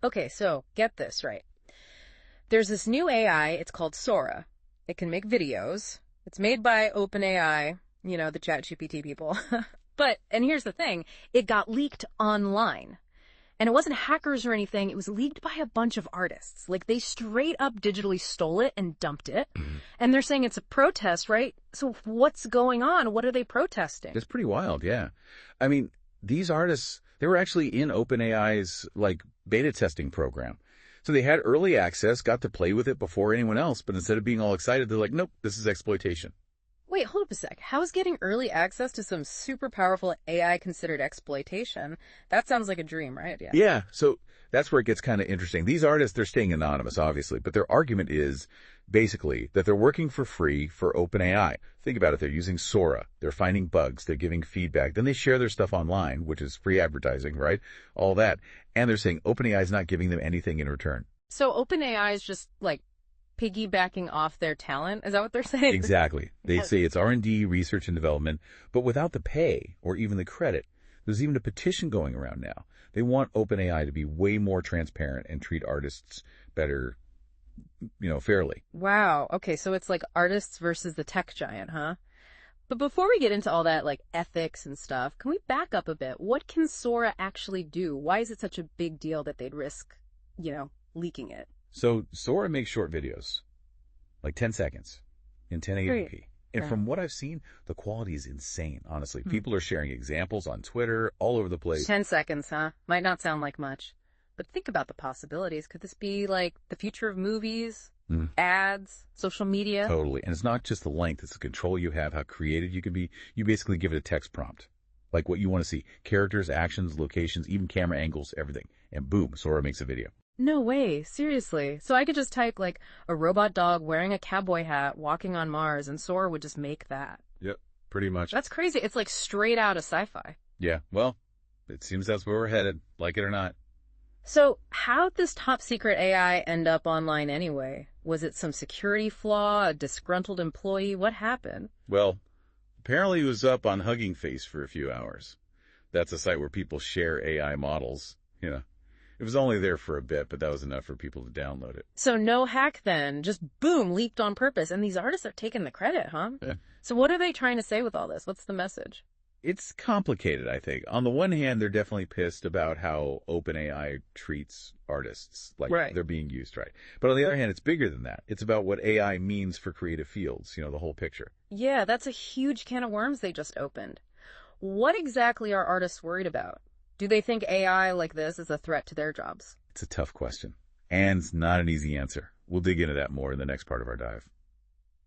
Okay, so get this right. There's this new AI, it's called Sora. It can make videos. It's made by OpenAI, the ChatGPT people. And here's the thing, it got leaked online. And it wasn't hackers or anything, it was leaked by a bunch of artists. Like, they straight up digitally stole it and dumped it. And they're saying it's a protest, right? So what's going on? What are they protesting? It's pretty wild, yeah. I mean, these artists, they were actually in OpenAI's, beta testing program. So they had early access, got to play with it before anyone else, but instead of being all excited, they're like, nope, this is exploitation. Wait, hold up a sec. How is getting early access to some super powerful AI considered exploitation? That sounds like a dream, right? Yeah, so that's where it gets kind of interesting. These artists, they're staying anonymous, obviously, but their argument is basically that they're working for free for OpenAI. Think about it. They're using Sora. They're finding bugs. They're giving feedback. Then they share their stuff online, which is free advertising, right? All that. And they're saying OpenAI is not giving them anything in return. So OpenAI is just, piggybacking off their talent? Is that what they're saying? Exactly. They say it's R&D, research and development, but without the pay or even the credit. There's even a petition going around now. They want OpenAI to be way more transparent and treat artists better, fairly. Wow. Okay, so it's like artists versus the tech giant, huh? But before we get into all that, ethics and stuff, can we back up a bit? What can Sora actually do? Why is it such a big deal that they'd risk, leaking it? So Sora makes short videos, 10 seconds in 1080p. And from what I've seen, the quality is insane, honestly. People are sharing examples on Twitter, all over the place. 10 seconds, huh? Might not sound like much. But think about the possibilities. Could this be the future of movies, ads, social media? Totally. And it's not just the length, it's the control you have, how creative you can be. You basically give it a text prompt, like what you want to see. Characters, actions, locations, even camera angles, everything. And boom, Sora makes a video. No way. Seriously. So I could just type a robot dog wearing a cowboy hat walking on Mars and Sora would just make that. Yep, pretty much. That's crazy. It's straight out of sci-fi. Yeah, well, it seems that's where we're headed, like it or not. So how'd this top secret AI end up online anyway? Was it some security flaw, a disgruntled employee? What happened? Well, apparently it was up on Hugging Face for a few hours. That's a site where people share AI models, It was only there for a bit, but that was enough for people to download it. So no hack then, just boom, leaked on purpose. And these artists are taking the credit, huh? Yeah. So what are they trying to say with all this? What's the message? It's complicated, I think. On the one hand, they're definitely pissed about how OpenAI treats artists, they're being used right. But on the other hand, it's bigger than that. It's about what AI means for creative fields, the whole picture. Yeah, that's a huge can of worms they just opened. What exactly are artists worried about? Do they think AI like this is a threat to their jobs? It's a tough question, and it's not an easy answer. We'll dig into that more in the next part of our dive.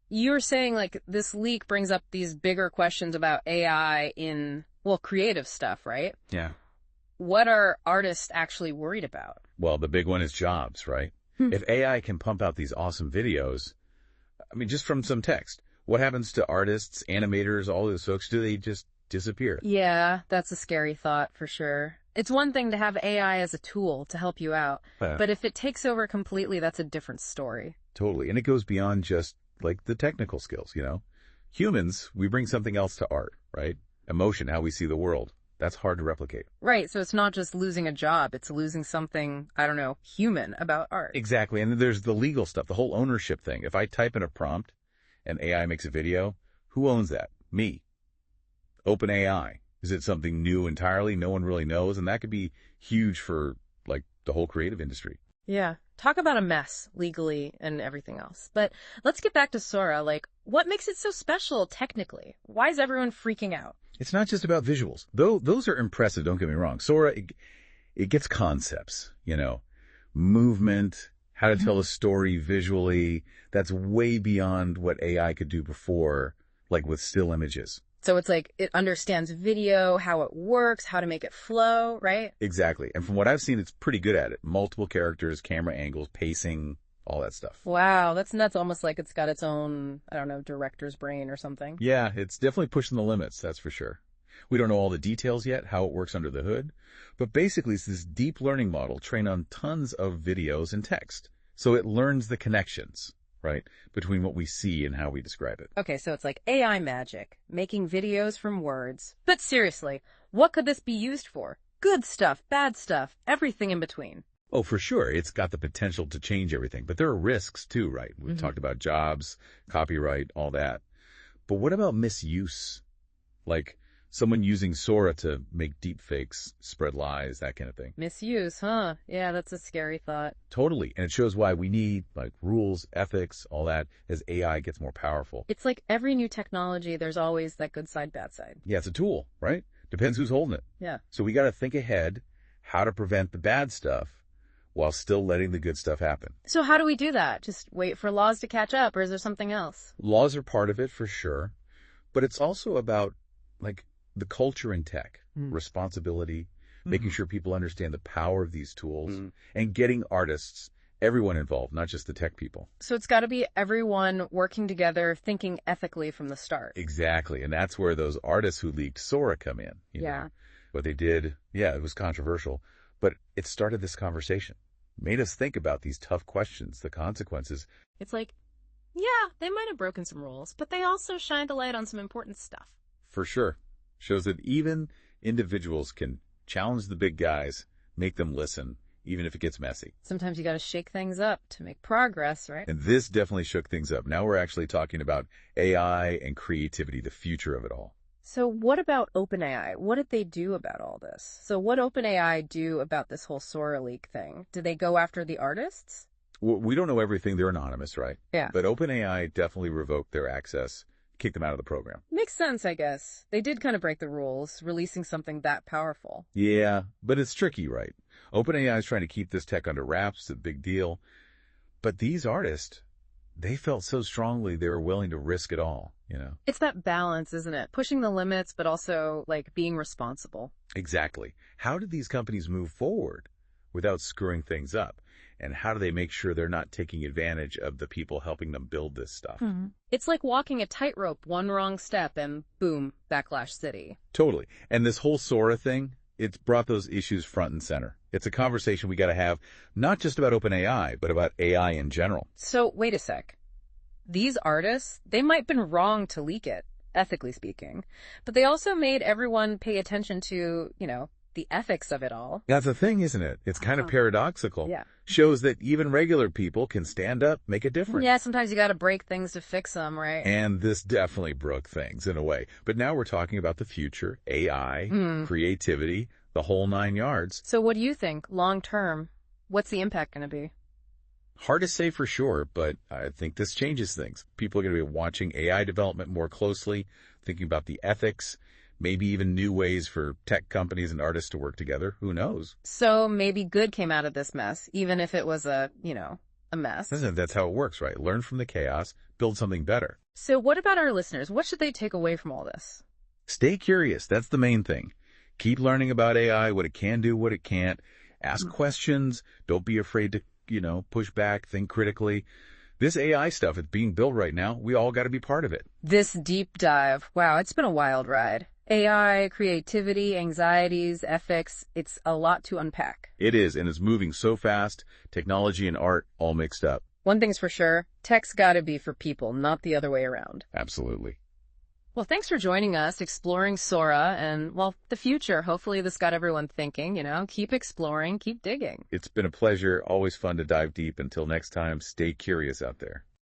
You're saying this leak brings up these bigger questions about AI in, creative stuff, right? Yeah. What are artists actually worried about? Well, the big one is jobs, right? If AI can pump out these awesome videos, just from some text, what happens to artists, animators, all those folks? Do they just disappear? Yeah, that's a scary thought for sure. It's one thing to have AI as a tool to help you out, but if it takes over completely, that's a different story. Totally. And it goes beyond just the technical skills, Humans, we bring something else to art, right? Emotion, how we see the world. That's hard to replicate. Right. So it's not just losing a job. It's losing something, human about art. Exactly. And then there's the legal stuff, the whole ownership thing. If I type in a prompt and AI makes a video, who owns that? Me. OpenAI. Is it something new entirely? No one really knows. And that could be huge for the whole creative industry. Yeah. Talk about a mess legally and everything else. But let's get back to Sora. What makes it so special technically? Why is everyone freaking out? It's not just about visuals. Though those are impressive, don't get me wrong. Sora, it gets concepts, movement, how to tell a story visually. That's way beyond what AI could do before, with still images. So it's it understands video, how it works, how to make it flow, right? Exactly. And from what I've seen, it's pretty good at it. Multiple characters, camera angles, pacing, all that stuff. Wow, that's nuts. Almost like it's got its own, director's brain or something. Yeah, it's definitely pushing the limits, that's for sure. We don't know all the details yet, how it works under the hood. But basically, it's this deep learning model trained on tons of videos and text. So it learns the connections, right, between what we see and how we describe it. Okay, so it's AI magic, making videos from words. But seriously, what could this be used for? Good stuff, bad stuff, everything in between. Oh, for sure. It's got the potential to change everything, but there are risks too, right? We've Mm-hmm. talked about jobs, copyright, all that. But what about misuse? Like someone using Sora to make deep fakes, spread lies, that kind of thing. Misuse, huh? Yeah, that's a scary thought. Totally. And it shows why we need like rules, ethics, all that as AI gets more powerful. It's like every new technology, there's always that good side, bad side. Yeah, it's a tool, right? Depends who's holding it. Yeah. So we got to think ahead how to prevent the bad stuff while still letting the good stuff happen. So how do we do that? Just wait for laws to catch up, or is there something else? Laws are part of it for sure, but it's also about like the culture in tech, responsibility, making sure people understand the power of these tools, and getting artists, everyone involved, not just the tech people. So it's got to be everyone working together, thinking ethically from the start. Exactly. And that's where those artists who leaked Sora come in. You Yeah. know? What they did, yeah, it was controversial, but it started this conversation, made us think about these tough questions, the consequences. It's like, yeah, they might have broken some rules, but they also shined a light on some important stuff. For sure. Shows that even individuals can challenge the big guys, make them listen, even if it gets messy. Sometimes you got to shake things up to make progress, right? And this definitely shook things up. Now we're actually talking about AI and creativity, the future of it all. So what about OpenAI? What did they do about all this? So what OpenAI do about this whole Sora leak thing? Did they go after the artists? Well, we don't know everything. They're anonymous, right? Yeah. But OpenAI definitely revoked their access, kicked them out of the program. Makes sense, I guess. They did kind of break the rules, releasing something that powerful. Yeah, but it's tricky, right? OpenAI is trying to keep this tech under wraps. It's a big deal. But these artists, they felt so strongly they were willing to risk it all, you know? It's that balance, isn't it? Pushing the limits, but also, like, being responsible. Exactly. How did these companies move forward without screwing things up? And how do they make sure they're not taking advantage of the people helping them build this stuff? It's like walking a tightrope, one wrong step, and boom, backlash city. Totally. And this whole Sora thing, it's brought those issues front and center. It's a conversation we got to have, not just about OpenAI, but about AI in general. So, wait a sec. These artists, they might have been wrong to leak it, ethically speaking, but they also made everyone pay attention to, the ethics of it all. That's the thing, isn't it? It's kind of paradoxical. Yeah. Shows that even regular people can stand up, make a difference. Yeah, sometimes you got to break things to fix them, right? And this definitely broke things in a way. But now we're talking about the future, AI, creativity, the whole 9 yards. So what do you think, long term? What's the impact going to be? Hard to say for sure, but I think this changes things. People are going to be watching AI development more closely, thinking about the ethics, maybe even new ways for tech companies and artists to work together. Who knows? So maybe good came out of this mess, even if it was a mess. That's how it works, right? Learn from the chaos, build something better. So what about our listeners? What should they take away from all this? Stay curious. That's the main thing. Keep learning about AI, what it can do, what it can't. Ask questions. Don't be afraid to, push back, think critically. This AI stuff is being built right now. We all got to be part of it. This deep dive. Wow, it's been a wild ride. AI, creativity, anxieties, ethics. It's a lot to unpack. It is, and it's moving so fast. Technology and art all mixed up. One thing's for sure, tech's gotta be for people, not the other way around. Absolutely. Well, thanks for joining us, exploring Sora and, the future. Hopefully this got everyone thinking, keep exploring, keep digging. It's been a pleasure. Always fun to dive deep. Until next time, stay curious out there.